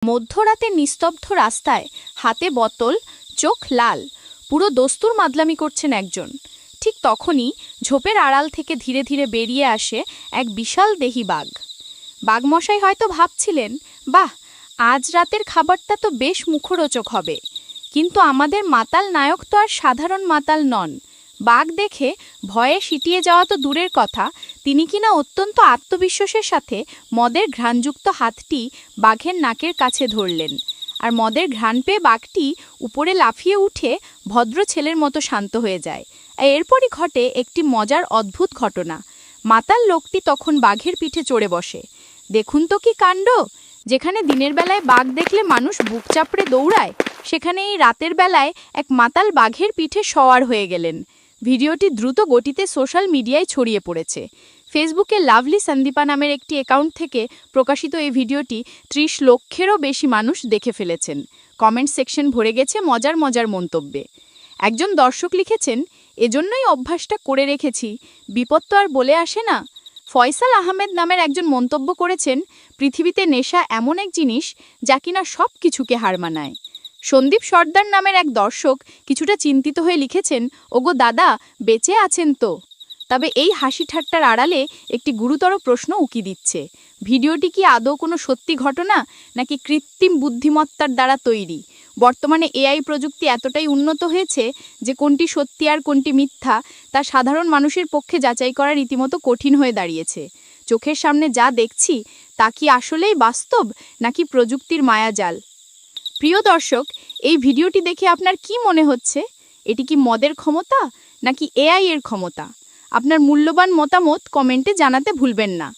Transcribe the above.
মধ্যরাতে নিস্তব্ধ রাস্তায় হাতে বোতল, চোখ লাল, পুরো দস্তুর মাদলামি করছেন একজন। ঠিক তখনই ঝোপের আড়াল থেকে ধীরে ধীরে বেরিয়ে আসে এক বিশাল দেহী বাঘ। বাঘমশাই হয়তো ভাবছিলেন, বাহ, আজ রাতের খাবারটা তো বেশ মুখরোচক হবে। কিন্তু আমাদের মাতাল নায়ক তো আর সাধারণ মাতাল নন। বাঘ দেখে ভয়ে সিটিয়ে যাওয়া তো দূরের কথা, তিনি কিনা অত্যন্ত আত্মবিশ্বাসের সাথে মদের ঘ্রাণযুক্ত হাতটি বাঘের নাকের কাছে ধরলেন। আর মদের ঘ্রাণ পেয়ে বাঘটি উপরে লাফিয়ে উঠে ভদ্র ছেলের মতো শান্ত হয়ে যায়। এরপরই ঘটে একটি মজার অদ্ভুত ঘটনা। মাতাল লোকটি তখন বাঘের পিঠে চড়ে বসে। দেখুন তো কি কাণ্ড! যেখানে দিনের বেলায় বাঘ দেখলে মানুষ বুক চাপড়ে দৌড়ায়, সেখানে এই রাতের বেলায় এক মাতাল বাঘের পিঠে সওয়ার হয়ে গেলেন। ভিডিওটি দ্রুত গতিতে সোশ্যাল মিডিয়ায় ছড়িয়ে পড়েছে। ফেসবুকে লাভলি সন্দীপা নামের একটি অ্যাকাউন্ট থেকে প্রকাশিত এই ভিডিওটি ৩০ লক্ষেরও বেশি মানুষ দেখে ফেলেছেন। কমেন্ট সেকশন ভরে গেছে মজার মজার মন্তব্যে। একজন দর্শক লিখেছেন, এজন্যই অভ্যাসটা করে রেখেছি, বিপদ তো আর বলে আসে না। ফয়সাল আহমেদ নামের একজন মন্তব্য করেছেন, পৃথিবীতে নেশা এমন এক জিনিস যা কিনা সব কিছুকে হার মানায়। সন্দীপ সর্দার নামের এক দর্শক কিছুটা চিন্তিত হয়ে লিখেছেন, ওগো দাদা, বেঁচে আছেন তো? তবে এই হাসি ঠাট্টার আড়ালে একটি গুরুতর প্রশ্ন উকি দিচ্ছে। ভিডিওটি কি আদৌ কোনো সত্যি ঘটনা, নাকি কৃত্রিম বুদ্ধিমত্তার দ্বারা তৈরি? বর্তমানে এআই প্রযুক্তি এতটাই উন্নত হয়েছে যে কোনটি সত্যি আর কোনটি মিথ্যা তা সাধারণ মানুষের পক্ষে যাচাই করা রীতিমতো কঠিন হয়ে দাঁড়িয়েছে। চোখের সামনে যা দেখছি তা কি আসলেই বাস্তব, নাকি প্রযুক্তির মায়াজাল? প্রিয় দর্শক, এই ভিডিওটি দেখে আপনার কি মনে হচ্ছে? এটি কি মদের ক্ষমতা, নাকি এআই এর ক্ষমতা? আপনার মূল্যবান মতামত কমেন্টে জানাতে ভুলবেন না।